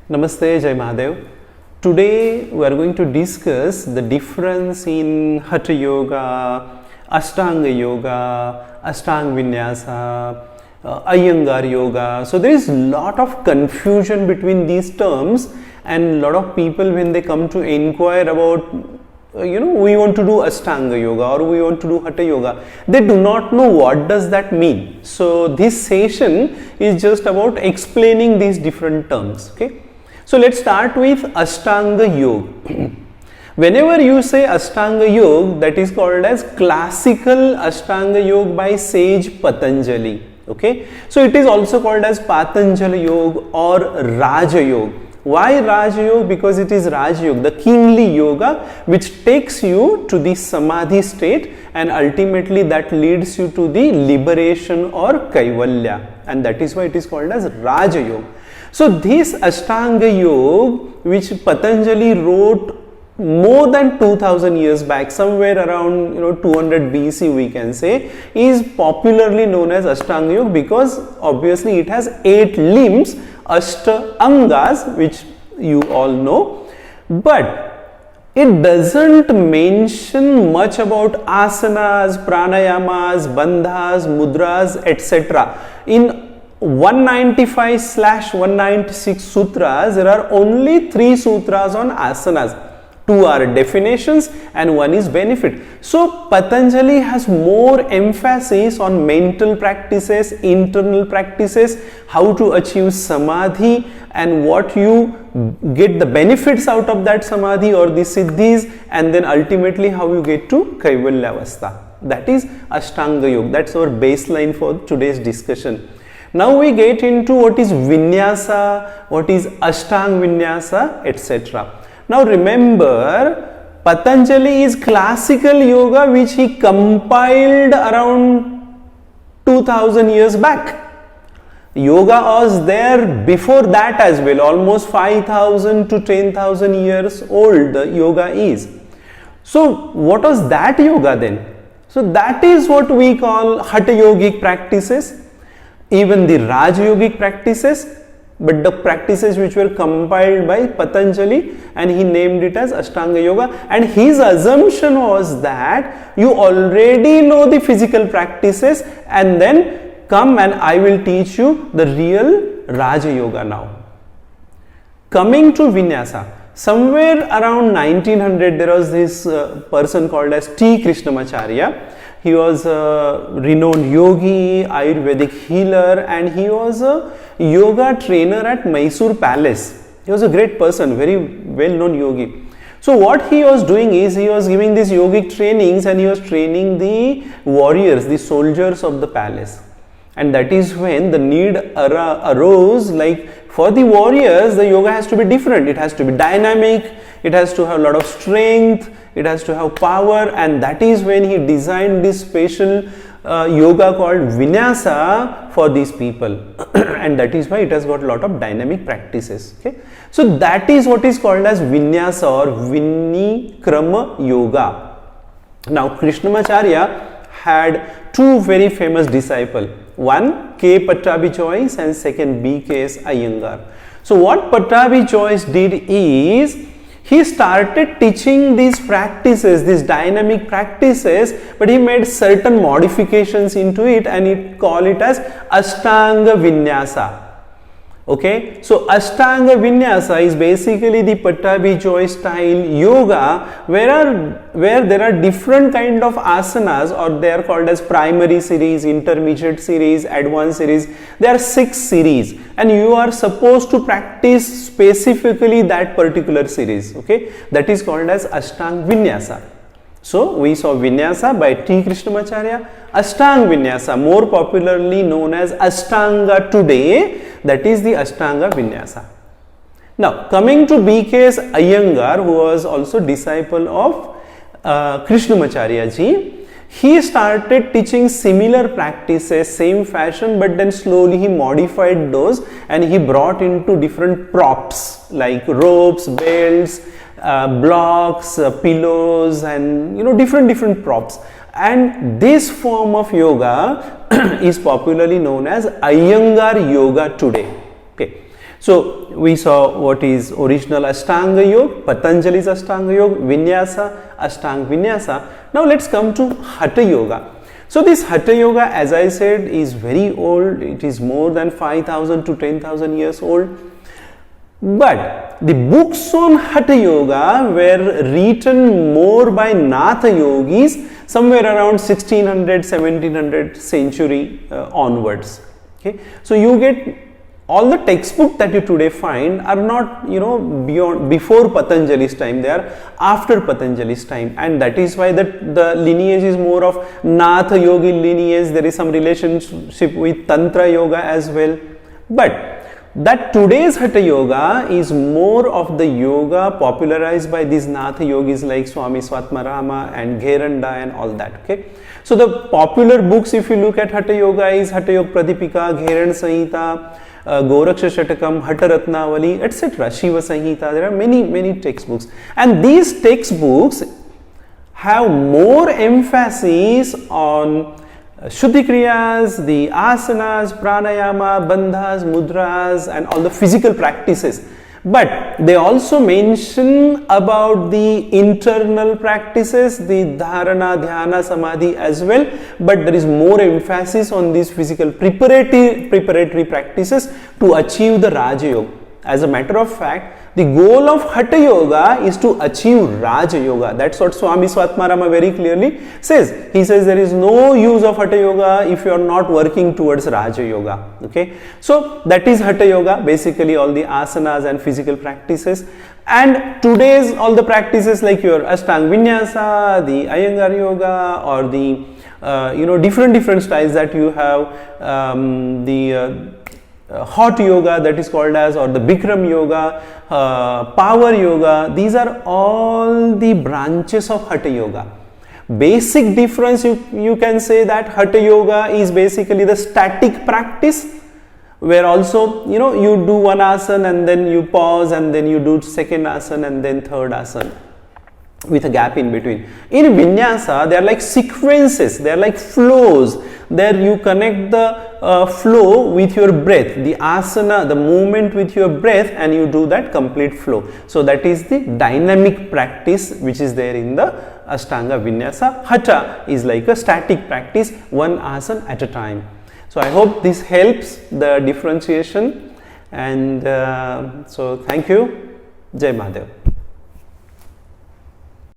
Namaste, Jai Mahadev. Today we are going to discuss the difference in Hatha Yoga, Ashtanga Yoga, Ashtanga Vinyasa, Iyengar Yoga. So there is a lot of confusion between these terms, and a lot of people, when they come to inquire about we want to do Ashtanga Yoga or we want to do Hatha Yoga, they do not know what does that mean. So this session is just about explaining these different terms. Okay, so let's start with Ashtanga Yoga. Whenever you say Ashtanga Yoga, that is called as classical Ashtanga Yoga by sage Patanjali. Okay, so it is also called as Patanjali Yoga or Raja Yoga. Why Raja Yoga? Because it is Raja Yoga, the kingly yoga, which takes you to the Samadhi state, and ultimately that leads you to the liberation or Kaivalya, and that is why it is called as Raja Yoga. So this Ashtanga Yoga, which Patanjali wrote more than 2000 years back, somewhere around 200 BC we can say, is popularly known as Ashtanga Yoga because obviously it has 8 limbs, Ashta Angas, which you all know, but it doesn't mention much about asanas, pranayamas, bandhas, mudras, etc. In 195/196 sutras, there are only 3 sutras on asanas. 2 are definitions and 1 is benefit. So Patanjali has more emphasis on mental practices, internal practices, how to achieve samadhi and what you get the benefits out of that samadhi or the siddhis, and then ultimately how you get to Kaivalyavastha. That is Ashtanga Yoga. That's our baseline for today's discussion. Now we get into what is Vinyasa, what is Ashtanga Vinyasa, etc. Now remember, Patanjali is classical yoga which he compiled around 2000 years back. Yoga was there before that as well, almost 5000 to 10,000 years old the yoga is. So what was that yoga then? So that is what we call Hatha Yogic practices, even the Raja Yogic practices, but the practices which were compiled by Patanjali, and he named it as Ashtanga Yoga, and his assumption was that you already know the physical practices and then come and I will teach you the real Raja Yoga now. Coming to Vinyasa, somewhere around 1900 there was this person called as T. Krishnamacharya. He was a renowned yogi, Ayurvedic healer, and he was a yoga trainer at Mysore Palace. He was a great person, very well known yogi. So what he was doing is he was giving these yogic trainings and he was training the warriors, the soldiers of the palace. And that is when the need arose, like for the warriors the yoga has to be different, it has to be dynamic, it has to have a lot of strength, it has to have power, and that is when he designed this special yoga called Vinyasa for these people and that is why it has got a lot of dynamic practices. Okay, so that is what is called as Vinyasa or Vinikrama Yoga. Now Krishnamacharya had 2 very famous disciples, one K. Pattabhi Jois and second B.K.S. Iyengar. So what Pattabhi Jois did is he started teaching these practices, these dynamic practices, but he made certain modifications into it and he called it as Ashtanga Vinyasa. Okay, so Ashtanga Vinyasa is basically the Pattabhi Jois style yoga where there are different kind of asanas, or they are called as primary series, intermediate series, advanced series. There are 6 series and you are supposed to practice specifically that particular series. Okay, that is called as Ashtanga Vinyasa. So we saw Vinyasa by T. Krishnamacharya, Ashtanga Vinyasa, more popularly known as Ashtanga today, that is the Ashtanga Vinyasa. Now coming to B.K.S. Iyengar, who was also disciple of Krishnamacharya ji, he started teaching similar practices, same fashion, but then slowly he modified those and he brought into different props like ropes, belts, blocks, pillows, and different props. And this form of yoga is popularly known as Iyengar Yoga today. Okay, So we saw what is original Ashtanga Yoga, Patanjali's Ashtanga Yoga, Vinyasa, Ashtanga Vinyasa. Now let's come to Hatha Yoga. So this Hatha Yoga, as I said, is very old. It is more than 5,000 to 10,000 years old. But the books on Hatha Yoga were written more by Natha Yogis somewhere around 1600, 1700 century onwards. Okay, so you get all the textbooks that you today find are not, before Patanjali's time, they are after Patanjali's time, and that is why the lineage is more of Natha Yogi lineage. There is some relationship with Tantra Yoga as well, but that today's Hatha Yoga is more of the yoga popularized by these Natha Yogis like Swami Swatmarama and Gheranda and all that. Okay, so the popular books, if you look at Hatha Yoga, is Hatha Yoga Pradipika, Gheranda Samhita, Goraksha Shatakam, Hatha Ratnavali, etc., Shiva Samhita. There are many textbooks, and these textbooks have more emphasis on Shuddhi Kriyas, the asanas, pranayama, bandhas, mudras, and all the physical practices. But they also mention about the internal practices, the dharana, dhyana, samadhi as well. But there is more emphasis on these physical preparatory practices to achieve the Raja Yoga. As a matter of fact, the goal of Hatha Yoga is to achieve Raja Yoga. That's what Swami Swatmarama very clearly says. He says there is no use of Hatha Yoga if you are not working towards Raja Yoga. Okay, so that is Hatha Yoga, basically all the asanas and physical practices. And today's all the practices like your Ashtanga Vinyasa, the Iyengar Yoga, or the different styles that you have, hot yoga that is called as, or the Bikram yoga, power yoga. These are all the branches of Hatha Yoga. Basic difference, you can say that Hatha Yoga is basically the static practice, where also you do one asana and then you pause and then you do second asana and then third asana with a gap in between. In Vinyasa, they are like sequences, they are like flows. There you connect the flow with your breath, the asana, the movement with your breath, and you do that complete flow. So that is the dynamic practice which is there in the Ashtanga Vinyasa. Hatha is like a static practice, one asana at a time. So I hope this helps the differentiation, and so thank you. Jai Mahadev.